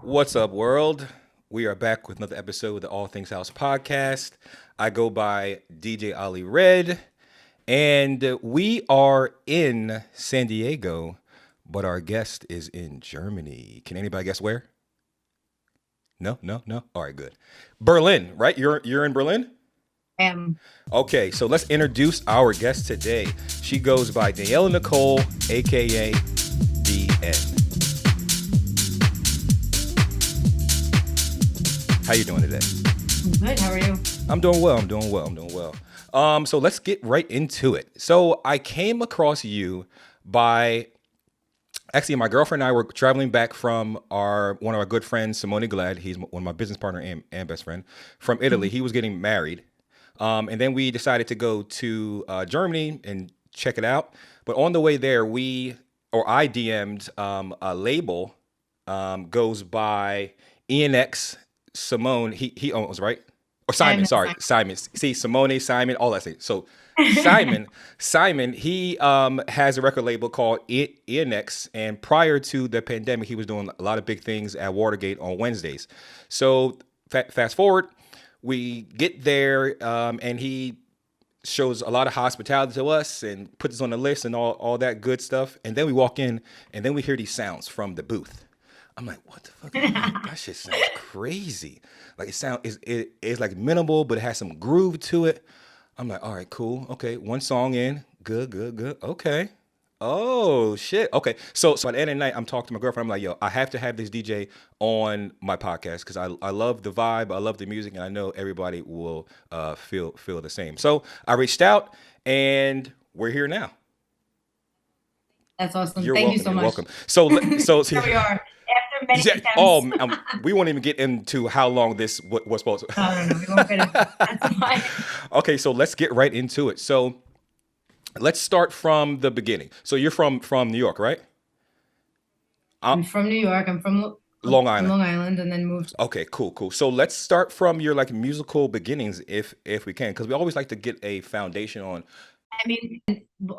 What's up, world? We are back with another episode of the All Things House podcast. I go by DJ Ollie Red, and we are in San Diego, but our guest is in Germany. Can anybody guess where? No, no, no. All right, good. Berlin, right? You're in Berlin? Am Okay, so let's introduce our guest today. She goes by Danielle Nicole, aka DN. How you doing today? good. How are you? I'm doing well. So let's get right into it. So I came across you by actually my girlfriend and I were traveling back from one of our good friends, Simone Glad. He's one of my business partner and best friend from Italy. He was getting married. And then we decided to go to Germany and check it out. But on the way there, I DM'd a label goes by ENX Simone. He owns, right? Or Simon, sorry. Simon. See, Simone, Simon, all that thing. So Simon, he has a record label called ENX. And prior to the pandemic, he was doing a lot of big things at Watergate on Wednesdays. So fast forward, we get there and he shows a lot of hospitality to us and puts us on the list and all that good stuff. And then we walk in and then we hear these sounds from the booth. I'm like, what the fuck? Is that? That shit sounds crazy. Like it's like minimal, but it has some groove to it. I'm like, all right, cool. Okay, one song in. Good. Okay. Oh shit. Okay. So at the end of the night, I'm talking to my girlfriend. I'm like, yo, I have to have this DJ on my podcast because I love the vibe, I love the music, and I know everybody will feel the same. So I reached out, and we're here now. That's awesome. You're Thank you welcome. so You're much. welcome. So Here we are after many yeah. attempts. We won't even get into how long this was supposed to. No. We won't get it. That's fine. Okay, so let's get right into it. So let's start from the beginning. So you're from New York, right? I'm from New York. I'm from Long Island. Long Island, and then moved. Okay, cool. So let's start from your like musical beginnings, if we can, because we always like to get a foundation on. I mean,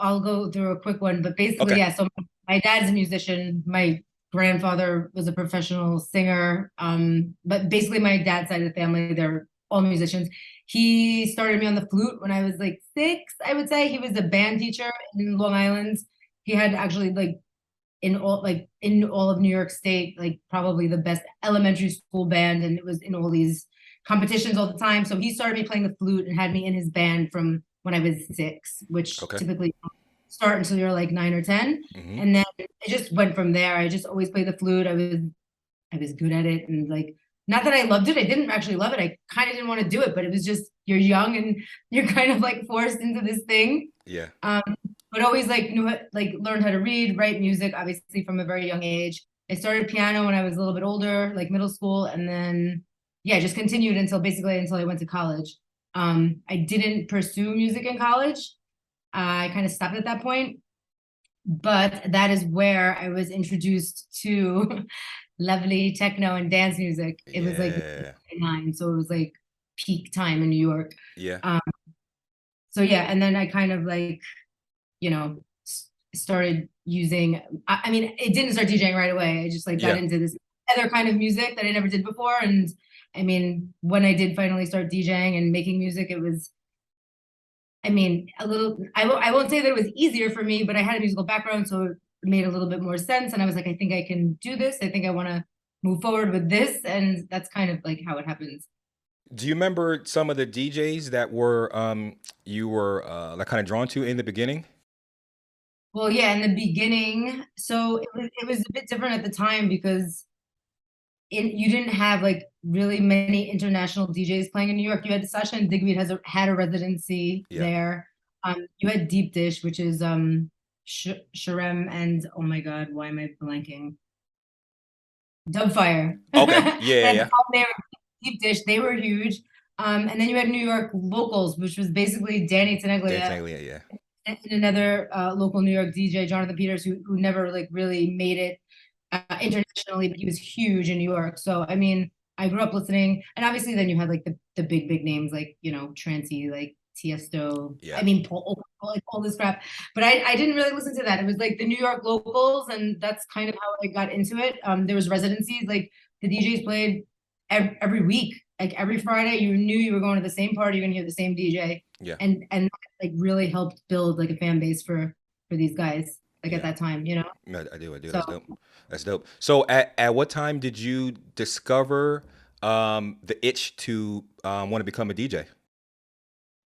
I'll go through a quick one, but basically, Okay. yeah. So my dad's a musician. My grandfather was a professional singer. But basically, my dad's side of the family, they're all musicians. He started me on the flute when I was like 6, I would say. He was a band teacher in Long Island. He had actually in all of New York State, like probably the best elementary school band, and it was in all these competitions all the time. So he started me playing the flute and had me in his band from when I was 6, which Okay. typically start until you're like 9 or 10. Mm-hmm. And then it just went from there. I just always played the flute. I was good at it, and like, not that I loved it. I didn't actually love it. I kind of didn't want to do it, but it was just, you're young and you're kind of like forced into this thing. Yeah. But always like learned how to read, write music, obviously from a very young age. I started piano when I was a little bit older, like middle school, and then yeah, just continued until I went to college. I didn't pursue music in college. I kind of stopped at that point, but that is where I was introduced to lovely techno and dance music. It was like Yeah. 9, so it was like peak time in New York. Yeah. So yeah, and then I kind of like, started using, I mean, it didn't start DJing right away. I just like got Yeah. into this other kind of music that I never did before. And I mean, when I did finally start DJing and making music, it was, I mean, a little, I won't say that it was easier for me, but I had a musical background, so it made a little bit more sense. And I was like, I think I can do this. I think I want to move forward with this. And that's kind of like how it happens. Do you remember some of the DJs that were you were like kind of drawn to in the beginning? Well, yeah, in the beginning, so it was a bit different at the time because you didn't have like really many international DJs playing in New York. You had Sasha and Digweed had a residency Yeah. there. You had Deep Dish, which is Sharem, and oh my God, why am I blanking? Dubfire. Okay. Yeah. They were Deep Dish. They were huge. And then you had New York Locals, which was basically Danny Tenaglia. Yeah. And another local New York DJ, Jonathan Peters, who never like really made it internationally, but he was huge in New York. So I mean, I grew up listening, and obviously then you had like the big names like Trancy, like Tiesto. Yeah. I mean, Paul, like all this crap. But I didn't really listen to that. It was like the New York locals, and that's kind of how I got into it. There was residencies like the DJs played every week. Like every Friday, you knew you were going to the same party, you're gonna hear the same DJ. Yeah. And like really helped build like a fan base for these guys, like at Yeah. that time, you know? I do. So That's dope. That's dope. So at what time did you discover the itch to want to become a DJ?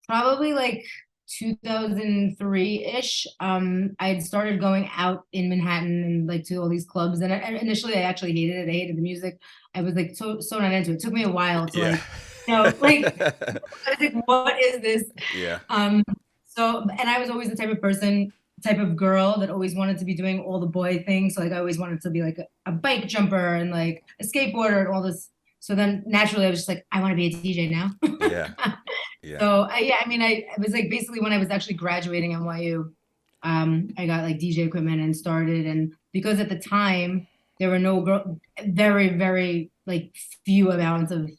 probably like 2003-ish. I had started going out in Manhattan and like to all these clubs. And initially I actually hated it. I hated the music. I was like so not into it. It took me a while to Yeah. like, like I was like, what is this? Yeah. Um, and I was always the type of girl that always wanted to be doing all the boy things. So like I always wanted to be like a bike jumper and like a skateboarder and all this. So then naturally I was just like, I want to be a DJ now. Yeah. Yeah. So yeah, I mean, I was like basically when I was actually graduating NYU, I got like DJ equipment and started. And because at the time there were no very like few amounts of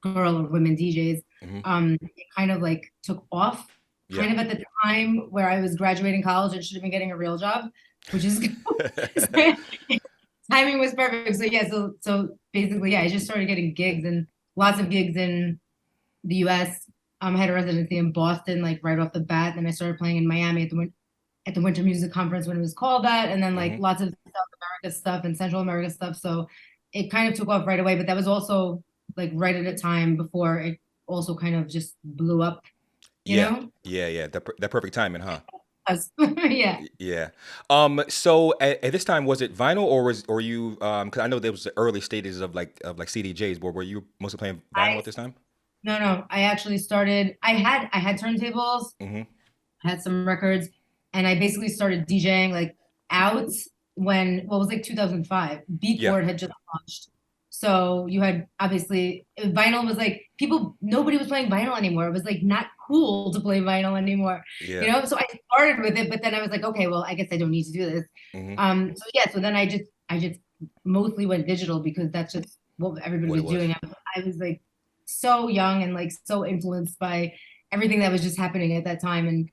girl or women DJs, Hmm. it kind of like took off. Yeah. Kind of at the time where I was graduating college and should have been getting a real job, which is timing was perfect. So yeah, so basically, yeah, I just started getting gigs and lots of gigs in the US. I had a residency in Boston, like right off the bat. Then I started playing in Miami at the Winter Music Conference when it was called that, and then like Hmm. lots of South America stuff and Central America stuff. So it kind of took off right away. But that was also like right at a time before it also kind of just blew up, you Yeah. know? Yeah. That perfect timing, huh? Yeah. Yeah. So at this time, was it vinyl or or you? Because I know there was the early stages of like CDJs, but were you mostly playing vinyl I at this time? No, I actually started. I had turntables, Hmm. had some records, and I basically started DJing like out when what was like 2005. Yeah. Beatport had just launched. So you had obviously vinyl was like nobody was playing vinyl anymore. It was like not cool to play vinyl anymore, you Yeah. know? So I started with it, but then I was like, okay, well, I guess I don't need to do this. Hmm. So yeah, so then I just mostly went digital because that's just what everybody What it was was. doing. I was like so young and like so influenced by everything that was just happening at that time. And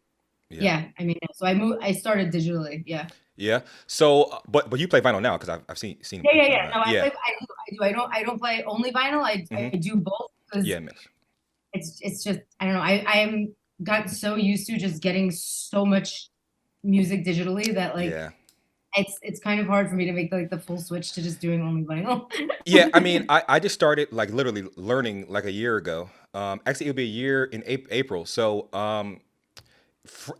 Yeah. yeah, I mean, so I started digitally. Yeah. Yeah. So, but you play vinyl now because I've seen Yeah, yeah, people yeah. around. No, Yeah. I do. I don't play only vinyl. Hmm. I do both because Yeah. Mix. it's just I don't know. I am got so used to just getting so much music digitally that like Yeah. it's kind of hard for me to make like the full switch to just doing only vinyl. Yeah. I mean, I just started like literally learning like a year ago. Actually, it'll be a year in April. So,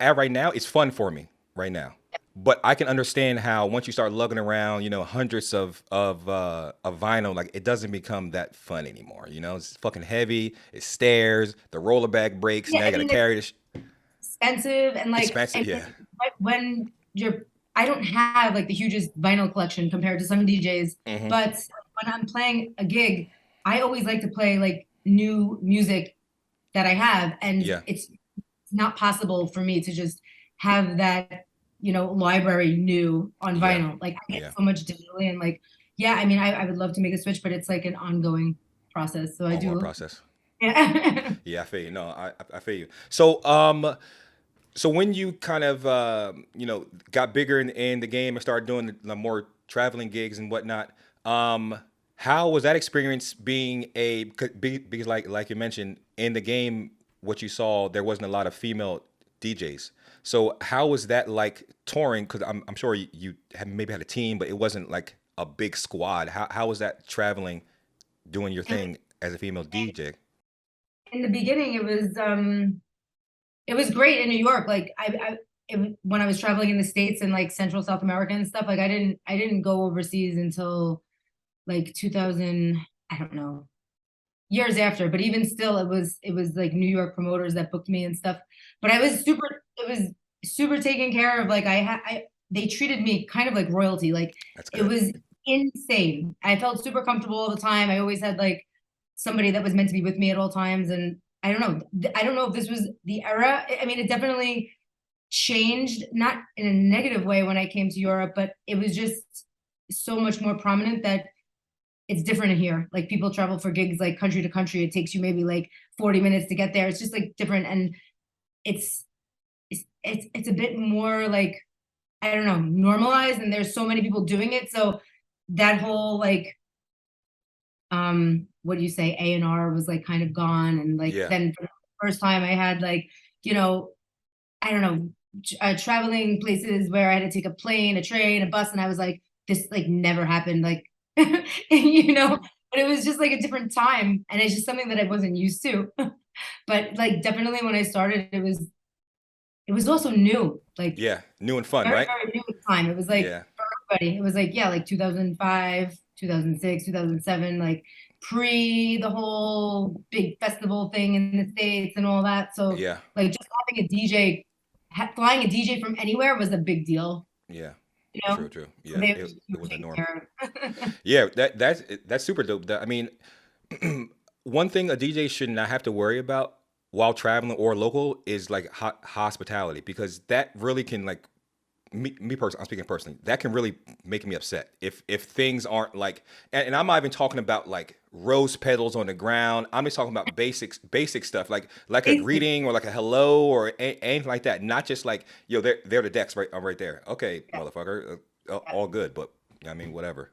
at right now, it's fun for me right now. But I can understand how once you start lugging around, hundreds of vinyl, like it doesn't become that fun anymore. It's fucking heavy. It stairs. The roller bag breaks. Yeah, Now you I got to mean carry this. expensive and like Expensive. and Yeah. when you're I don't have like the hugest vinyl collection compared to some DJs, Hmm. but when I'm playing a gig, I always like to play like new music that I have, and Yeah. it's not possible for me to just have that, library new on Yeah. vinyl. Like I get Yeah. so much digitally and like, yeah, I mean, I would love to make a switch, but it's like an ongoing process. So I Ongoing do, process. yeah. Yeah, I feel you. No, I feel you. So when you kind of got bigger in the game and started doing the more traveling gigs and whatnot, how was that experience being because like you mentioned in the game, what you saw there wasn't a lot of female DJs. So how was that like touring? Because I'm sure you had maybe had a team, but it wasn't like a big squad. How was that traveling, doing your thing as a female DJ? In the beginning, it was great in New York. Like when I was traveling in the States and like Central South America and stuff, like I didn't go overseas until like 2000, I don't know, years after. But even still, it was like New York promoters that booked me and stuff. But it was super taken care of. Like they treated me kind of like royalty. Like That's it good. was insane. I felt super comfortable all the time. I always had like somebody that was meant to be with me at all times. And I don't know. I don't know if this was the era. I mean, it definitely changed, not in a negative way when I came to Europe, but it was just so much more prominent that it's different here. Like people travel for gigs like country to country. It takes you maybe like 40 minutes to get there. It's just like different. And it's it's a bit more like, I don't know, normalized, and there's so many people doing it. So that whole like what do you say, A&R was like kind of gone, and like Yeah. then for the first time I had like, you know, I don't know, traveling places where I had to take a plane, a train, a bus, and I was like, this like never happened, like, you know, but it was just like a different time, and it's just something that I wasn't used to. But like definitely when I started, it was also new, like Yeah. New and fun, very, right? very new at the time. It was like Yeah. for everybody. It was like, yeah, like 2005, 2006, 2007, like pre the whole big festival thing in the States and all that. So Yeah. like just having a DJ, flying a DJ from anywhere was a big deal, Yeah. you True, know? true. So Yeah. they It, were it was a taking norm. care of. Yeah, that's super dope. I mean, one thing a DJ should not have to worry about while traveling or local is like hospitality, because that really can like me personally, I'm speaking personally, that can really make me upset if things aren't like, and I'm not even talking about like rose petals on the ground. I'm just talking about basic stuff like a Basic. greeting or like a hello or anything like that. Not just like, yo, they're the decks right, I'm right there. Okay, Yeah, motherfucker, yeah. all good, but I mean, whatever.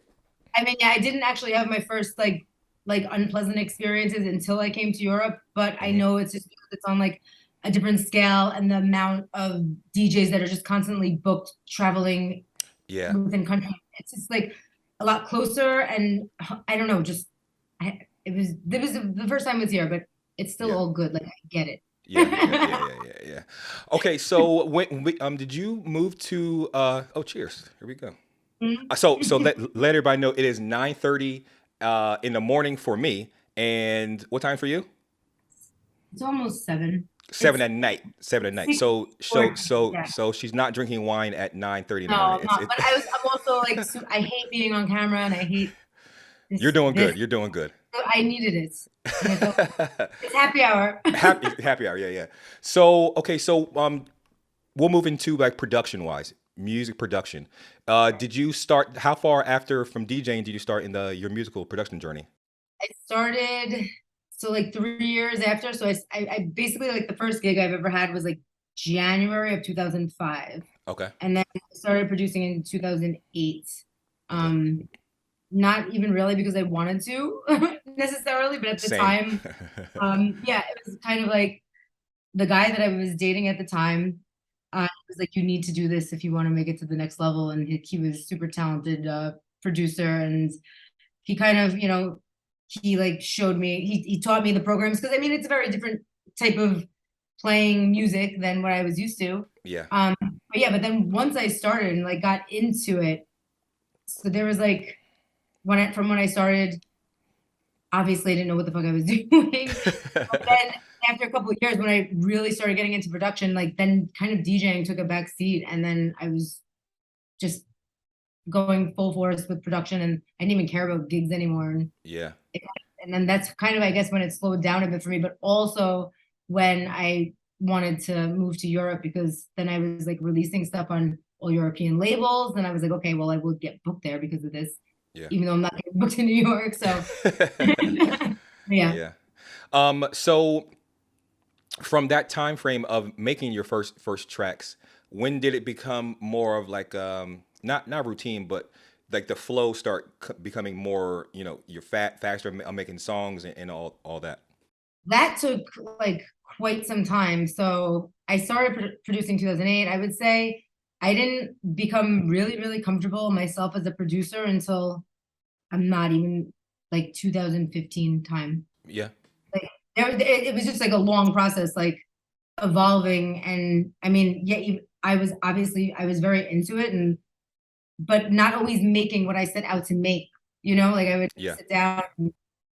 I mean, yeah, I didn't actually have my first like unpleasant experiences until I came to Europe, but I Hmm. know it's just because it's on like a different scale, and the amount of DJs that are just constantly booked traveling Yeah, within country. It's just like a lot closer, and I don't know, just it was the first time I was here, but it's still yeah, all good. Like I get it. yeah. Okay, so when did you move to oh, cheers. Here we go. So let everybody know it is 9:30 in the morning for me, and what time for you? It's almost 7. Seven It's at night. 7 at night. six yeah. So she's not drinking wine at 9:30 in the No, morning. I'm It's not. it. But I'm also like, I hate being on camera, and I hate You're doing this. good. You're doing good. I needed it, and I felt it's happy hour. Happy hour. Yeah, yeah. So okay, so we'll move into like production wise, music production. Did you start? How far after from DJing did you start in the your musical production journey? I started so like 3 years after. So I basically like the first gig I've ever had was like January of 2005, Okay. and then I started producing in 2008. Okay. Um, Not even really because I wanted to necessarily, but at the Same. time, yeah, it was kind of like the guy that I was dating at the time was like, "You need to do this if you want to make it to the next level." And he was super talented producer, and he kind of, he like showed me, he taught me the programs, because I mean it's a very different type of playing music than what I was used to. Yeah. But yeah, but then once I started and like got into it, so there was like from when I started, obviously I didn't know what the fuck I was doing. But then after a couple of years, when I really started getting into production, like then kind of DJing took a back seat, and then I was just going full force with production, and I didn't even care about gigs anymore. Yeah. It- and then that's kind of, I guess, when it slowed down a bit for me, but also when I wanted to move to Europe, because then I was like releasing stuff on all European labels, and I was like, okay, well, I will get booked there because of this, Yeah. even though I'm not getting booked in New York. So yeah. Yeah. So from that time frame of making your first tracks, when did it become more of like not routine, but like the flow start becoming more, you're faster making songs and all that. That took like quite some time. So I started producing 2008. I would say I didn't become really, really comfortable myself as a producer until I'm not even like 2015 time. Yeah. Like it was just like a long process, like evolving. And I mean, yeah, I was very into it, and but not always making what I set out to make. Like I would Yeah. sit down, and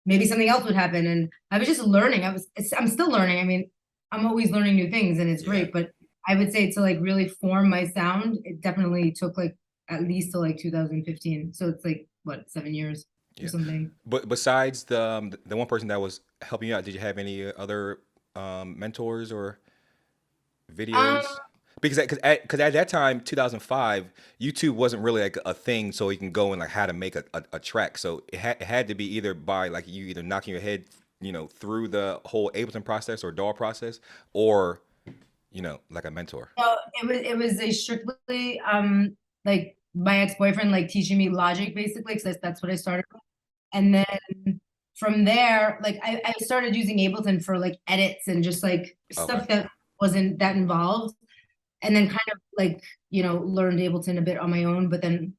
maybe something else would happen, and I was just learning. I'm still learning. I mean, I'm always learning new things, and it's Yeah. great. But I would say to like really form my sound, it definitely took like at least till like 2015. So it's like what, 7 years or Yeah. something. But besides the one person that was helping you out, did you have any other mentors or Um, videos? Because at that time, 2005, YouTube wasn't really like a thing, so you can go and like how to make a track. So it had to be either by like you either knocking your head, through the whole Ableton process or DAW process, or like a mentor. so it was a strictly like my ex-boyfriend like teaching me Logic basically, because that's what I started with. And then from there, like I started using Ableton for like edits and just like Okay. stuff that wasn't that involved. And then kind of like, learned Ableton a bit on my own. But then,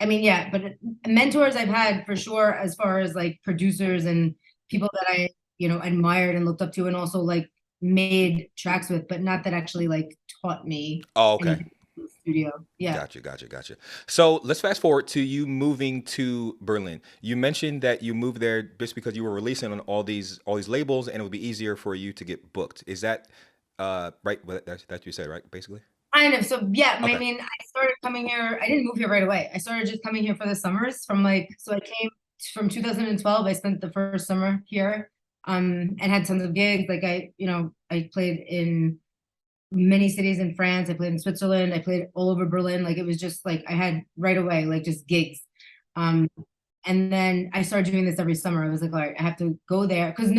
I mean, yeah, but mentors I've had for sure, as far as like producers and people that I, admired and looked up to and also like made tracks with, but not that actually like taught me Oh, okay. anything in the studio. Yeah. Gotcha. So let's fast forward to you moving to Berlin. You mentioned that you moved there just because you were releasing on all these labels, and it would be easier for you to get booked. Is that right? That you said, right? Basically. Kind of. So yeah, I Okay. mean, I started coming here. I didn't move here right away. I started just coming here for the summers from like, so I came from 2012. I spent the first summer here, and had tons of gigs. Like I played in many cities in France. I played in Switzerland. I played all over Berlin. Like it was just like I had right away, like just gigs. Um, and then I started doing this every summer. I was like, all right, I have to go there because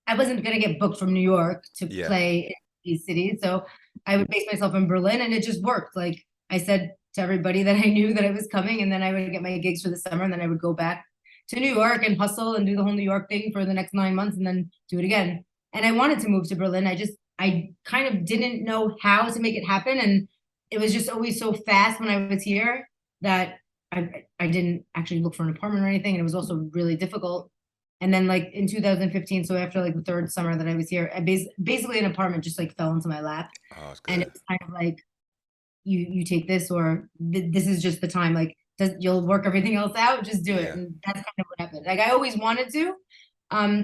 I wasn't gonna get booked from New York to Yeah. play in these cities. So I would base myself in Berlin, and it just worked. Like I said to everybody that I knew that I was coming, and then I would get my gigs for the summer, and then I would go back to New York and hustle and do the whole New York thing for the next 9 months, and then do it again. And I wanted to move to Berlin. I kind of didn't know how to make it happen, and it was just always so fast when I was here that I didn't actually look for an apartment or anything, and it was also really difficult. And then like in 2015, so after like the third summer that I was here, basically an apartment just like fell into my lap, Oh, it's and good. it was kind of like you take this or this is just the time. Like you'll work everything else out, just do it, Yeah. and that's kind of what happened. Like I always wanted to,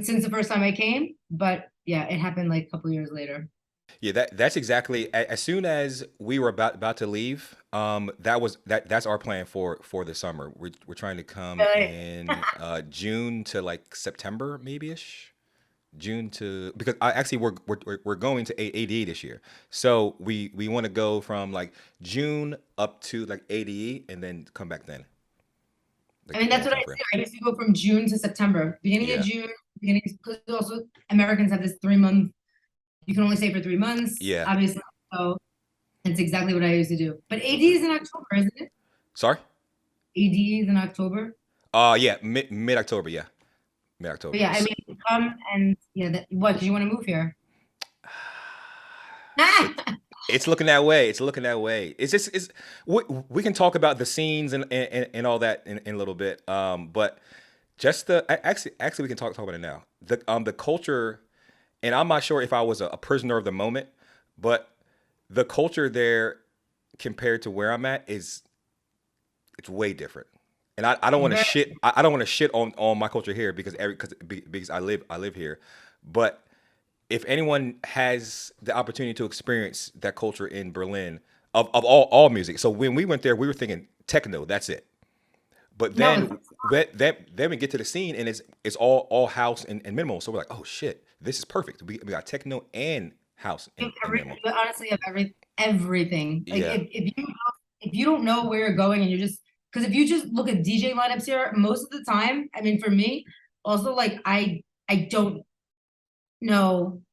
since the first time I came, but yeah, it happened like a couple years later. Yeah, that's exactly as soon as we were about to leave, that's our plan for the summer. We're trying to come Really? in June to like September maybe ish. June to because I actually we're going to ADE this year. So we want to go from like June up to like ADE and then come back then. I Like mean, in that's that what I time used frame. to do. I used to go from June to September, beginning of Yeah. June, beginning, because also Americans have this 3 month, you can only stay for 3 months, Yeah. obviously. So that's exactly what I used to do. But AD Okay. is in October, isn't it? Sorry? AD is in October. Yeah, mid October, yeah. Mid But October. yeah, I mean, come and yeah, what? Because you want to move here? It it's looking that way. It's looking that way. It's just it's we can talk about the scenes and all that in a little bit. But just actually we can talk about it now. The culture, and I'm not sure if I was a prisoner of the moment, but the culture there compared to where I'm at is it's way different. And I don't want to Very, shit. I don't want to shit on my culture here because I live here, but if anyone has the opportunity to experience that culture in Berlin of all music. So when we went there, we were thinking techno, that's it. But no, then we get to the scene and it's all house and minimal. So we're like, oh shit, this is perfect. We got techno and house and minimal. you honestly have everything. Like Yeah, if you don't know where you're going and you're just because if you just look at DJ lineups here, most of the time, I mean, for me, also like I don't know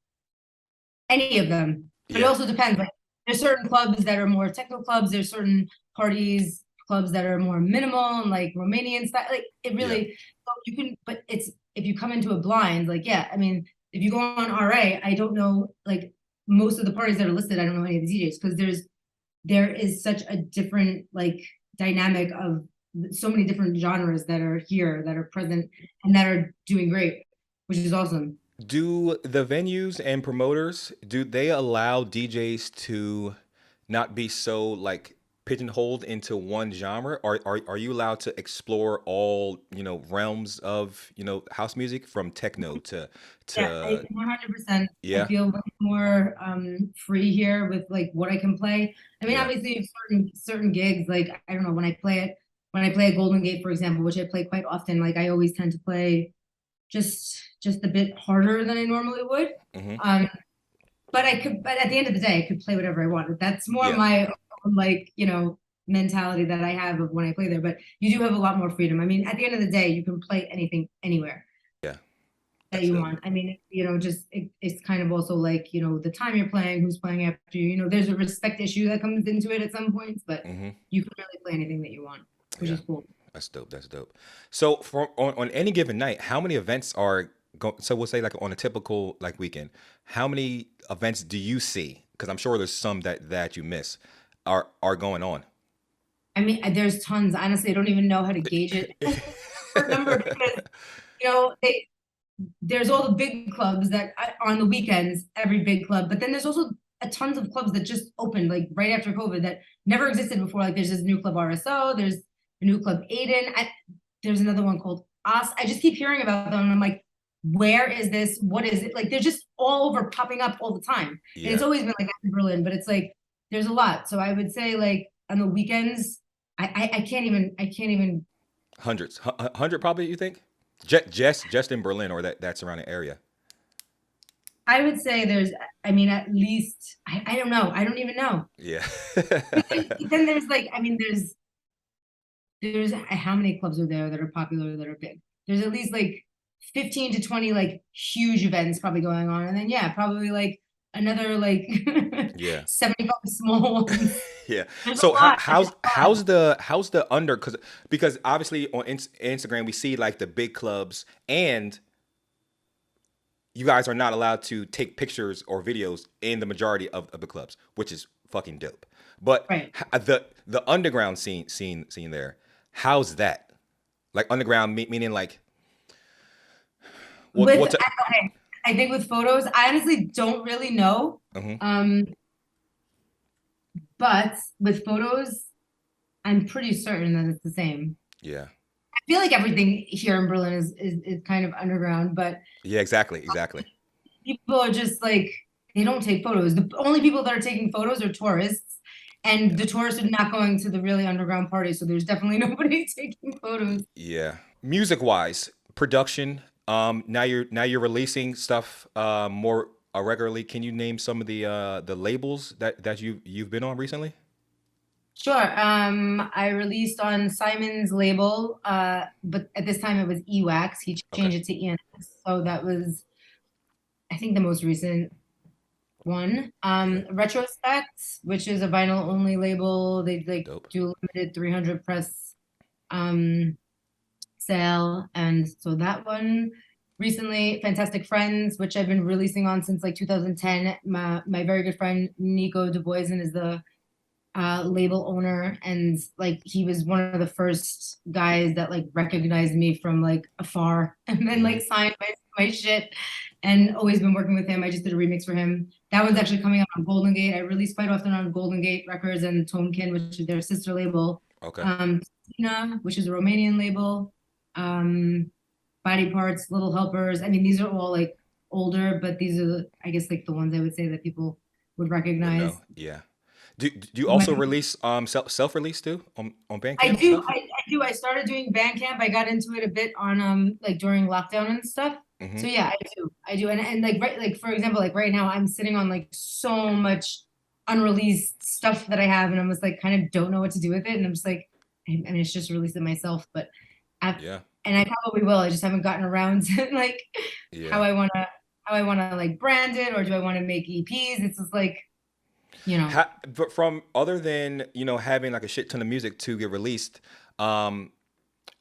any of them. But it yeah, also depends. Like there's certain clubs that are more techno clubs. There's certain parties clubs that are more minimal and like Romanian style. Like it yeah, really so you can. But it's if you come into a blind, like yeah. I mean, if you go on RA, I don't know like most of the parties that are listed. I don't know any of the DJs because there is such a different like dynamic of so many different genres that are here that are present and that are doing great, which is awesome. Do the venues and promoters, do they allow DJs to not be so like pigeonholed into one genre? Or are you allowed to explore all, realms of, house music from techno Yeah, I to 100%. I yeah, feel much more free here with like what I can play. I mean, yeah, obviously certain gigs, like I don't know, when I play at Golden Gate, for example, which I play quite often, like I always tend to play just a bit harder than I normally would. hmm, Um, but at the end of the day, I could play whatever I wanted. That's more yeah, my own, like, mentality that I have of when I play there. But you do have a lot more freedom. I mean, at the end of the day, you can play anything anywhere yeah. that That's you dope. want. I mean, just it's kind of also like, the time you're playing, who's playing after you. There's a respect issue that comes into it at some points, but Hmm. you can really play anything that you want, which Yeah. is cool. That's dope. That's dope. So for on any given night, how many events are so we'll say like on a typical like weekend, how many events do you see? Because I'm sure there's some that you miss are going on. I mean, there's tons. Honestly, I don't even know how to gauge it. Remember, because there's all the big clubs that on the weekends, every big club, but then there's also a tons of clubs that just opened like right after COVID that never existed before. Like there's this new club RSO, there's a new club Aiden. There's another one called Os. I just keep hearing about them and I'm like, where is this? What is it? Like they're just all over popping up all the time. And it's Yeah, always been like that in Berlin, but it's like there's a lot. So I would say like on the weekends, I can't even hundreds, hundred probably. You think? Just in Berlin or that surrounding area. I would say there's, I mean, at least, I don't know. I don't even know. Yeah. Then there's like, I mean, there's how many clubs are there that are popular, that are big? There's at least like 15 to 20 like huge events probably going on. And then, yeah, probably like another like Yeah. 75 small ones. Yeah. There's a So lot. how's the under because obviously on Instagram we see like the big clubs and you guys are not allowed to take pictures or videos in the majority of the clubs, which is fucking dope. But Right. the underground scene there, how's that? Like underground meaning like With, what's okay, I think with photos, I honestly don't really know. hmm Um, but with photos, I'm pretty certain that it's the same. yeah. I feel like everything here in Berlin is kind of underground, but Yeah, exactly. people are just like they don't take photos. The only people that are taking photos are tourists, and Yeah. the tourists are not going to the really underground parties. So there's definitely nobody taking photos. Yeah. Music wise, production. Now you're releasing stuff more regularly. Can you name some of the labels that you've been on recently? Sure. I released on Simon's label, but at this time it was Ewax. He Okay. changed it to ENS. So that was, I think, the most recent one. Okay. Retrospect, which is a vinyl only label. They like Dope. do limited 300 press um sale. And so that one recently, Fantastic Friends, which I've been releasing on since like 2010. My very good friend Nico Duboisen is the label owner, and like he was one of the first guys that like recognized me from like afar and then hmm like signed my shit, and always been working with him. I just did a remix for him. That one's Dope. actually coming out on Golden Gate. I release quite often on Golden Gate Records and Tonekin, which is their sister label. Okay. um Tina, which is a Romanian label. um Body Parts, Little Helpers. I mean, these are all like older, but these are I guess like the ones I would say that people would Would recognize. know. Yeah. Do you also release self release too on I Bandcamp do. stuff? I do. I started doing Bandcamp. I got into it a bit on like during lockdown and stuff. So hmm yeah, I do. I do. And like right, like for example, like right now I'm sitting on like so much unreleased stuff that I have, and I'm just like kind of don't know what to do with it. And I'm just like, I mean, it's just released it myself, but I Yeah. and I probably will. I just haven't gotten around to like how Yeah. I wanna like brand it, or do I want to make EPs? It's just like, you know. But from other than having like a shit ton of music to get released, um,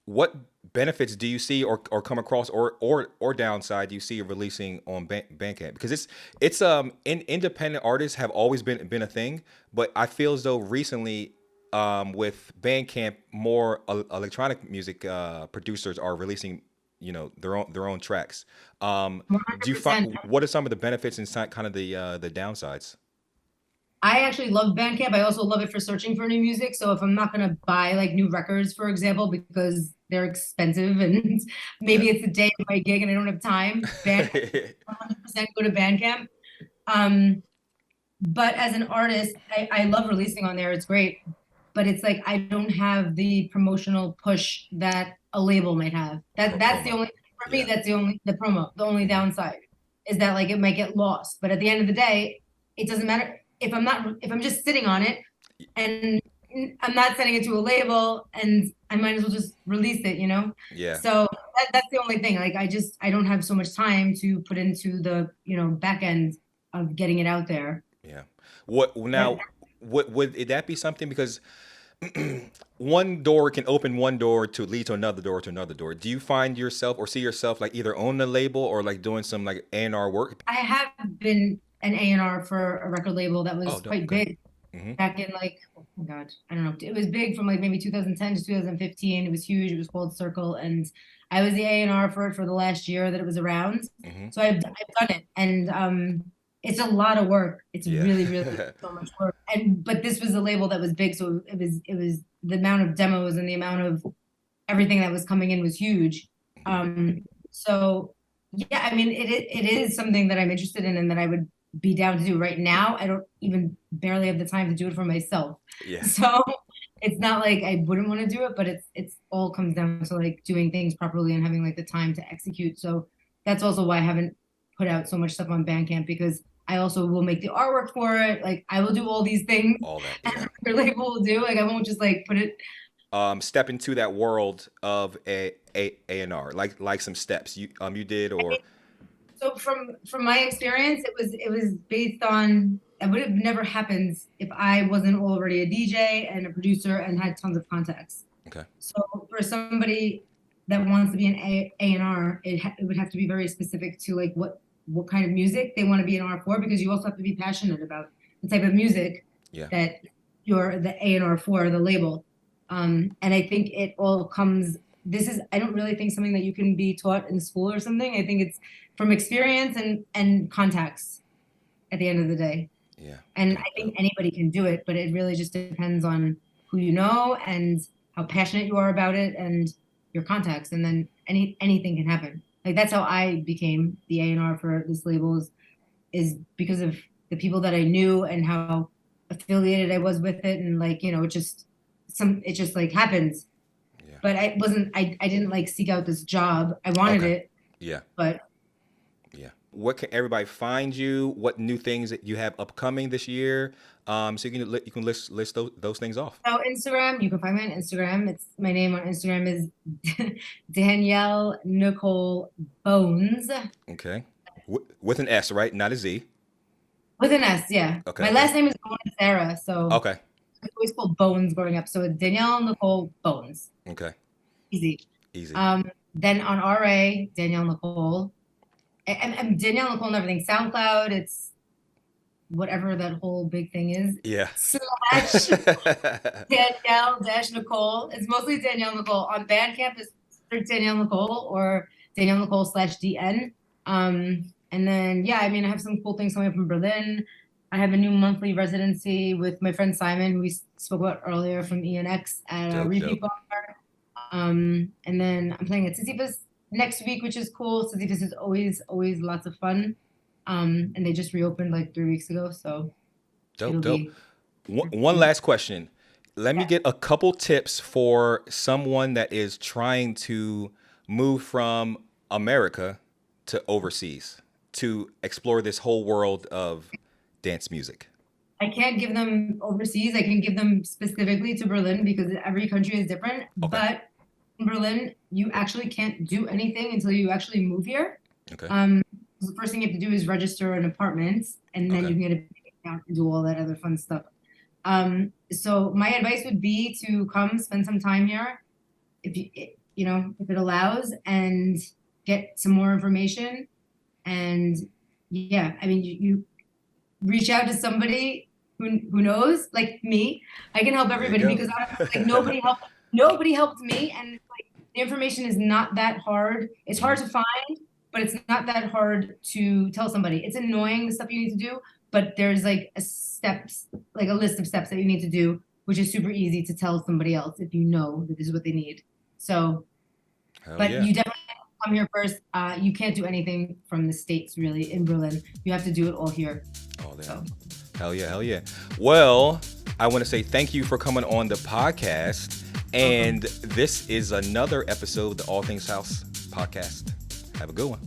what benefits do you see or come across or downside do you see of releasing on Bandcamp? Because independent artists have always been a thing, but I feel as though recently with Bandcamp more electronic music producers are releasing their own tracks. Do you find 100%. what are some of the benefits and kind of the downsides? I actually love Bandcamp. I also love it for searching for new music. So if I'm not gonna buy like new records, for example, because they're expensive and Yeah. maybe it's the day of my gig and I don't have time, 100% go to Bandcamp. Um, but as an artist, I love releasing on there. It's great. But it's like I don't have the promotional push that a label might have. That's the Promo. only for me, Yeah. that's the only hmm downside is that like it might get lost. But at the end of the day, it doesn't matter if I'm just sitting on it and I'm not sending it to a label, and I might as well just release it, you know? Yeah. So that's the only thing. Like I don't have so much time to put into the, back end of getting it out there. Yeah. What That, now? Would that be something? Because one door can open one door to lead to another door to another door. Do you find yourself or see yourself like either on the label or like doing some like A&R work? I have been an A&R for a record label that Oh, was dope. quite Okay. big Mm-hmm. back in like, oh my God, I don't know. It was big from like maybe 2010 to 2015. It was huge. It was called Circle. And I was the A&R for it for the last year that it was around. Mm-hmm. So I've done it. And it's a lot of work. It's Yeah. really, really so much work. But this was a label that was big. So it was the amount of demos and the amount of everything that was coming in was huge. So yeah, I mean, it is something that I'm interested in and that I would be down to do. Right now, I don't even barely have the time to do it for myself. Yeah. So it's not like I wouldn't want to do it, but it's all comes down to like doing things properly and having like the time to execute. So that's also why I haven't put out so much stuff on Bandcamp, because I also will make the artwork for it. Like I will do all these things All that. as Yeah. a record label will do. Like I won't just like put it. Step into that world of A&R, like some steps you did or. So from my experience, it was based on, it would have never happened if I wasn't already a DJ and a producer and had tons of contacts. Okay. So for somebody that wants to be an A&R, it would have to be very specific to like what kind of music they want to be an R for, because you also have to be passionate about the type of music Yeah. that you're the A&R for, the label. And I think it all comes, I don't really think something that you can be taught in school or something. I think it's from experience and contacts at the end of the day. Yeah. And I think anybody can do it, but it really just depends on who you know and how passionate you are about it and your contacts. And then anything can happen. Like that's how I became the A&R for this label is because of the people that I knew and how affiliated I was with it. And like, it just like happens. Yeah. But I didn't like seek out this job. I wanted it. Yeah. But yeah. What can everybody find you? What new things that you have upcoming this year? So you can list those things off. So Instagram, you can find me on Instagram. It's my name on Instagram is Danielle Nicole Bones. Okay. With an S, right? Not a Z. With an S, yeah. Okay. My last name is Sarah, so okay. it's always called Bones growing up. So it's Danielle Nicole Bones. Okay. Easy. Easy. Then on RA, Danielle Nicole. And Danielle Nicole and everything. SoundCloud, it's whatever that whole big thing is. Yeah. / Danielle-Nicole. It's mostly Danielle Nicole. On Bandcamp, it's Danielle Nicole or Danielle Nicole /DN. And then, yeah, I mean, I have some cool things coming up from Berlin. I have a new monthly residency with my friend Simon, who we spoke about earlier from ENX at a Repeat Bar. And then I'm playing at Sisyphus next week, which is cool. Sisyphus is always lots of fun. And they just reopened like 3 weeks ago. So dope. One last question. Let me get a couple tips for someone that is trying to move from America to overseas to explore this whole world of dance music. I can't give them overseas. I can give them specifically to Berlin because every country is different. Okay. But in Berlin, you actually can't do anything until you actually move here. Okay. The first thing you have to do is register an apartment, and then you can get a bank account and do all that other fun stuff. So my advice would be to come spend some time here, if it allows, and get some more information. And yeah, I mean, you reach out to somebody who knows, like me. I can help everybody because nobody helped me, and like the information is not that hard. It's hard to find, but it's not that hard to tell somebody. It's annoying, the stuff you need to do, but there's like a list of steps that you need to do, which is super easy to tell somebody else if you know that this is what they need. So, you definitely come here first. You can't do anything from the States really in Berlin. You have to do it all here. Oh, damn. So. Hell yeah. Well, I want to say thank you for coming on the podcast. And this is another episode of the All Things House podcast. Have a good one.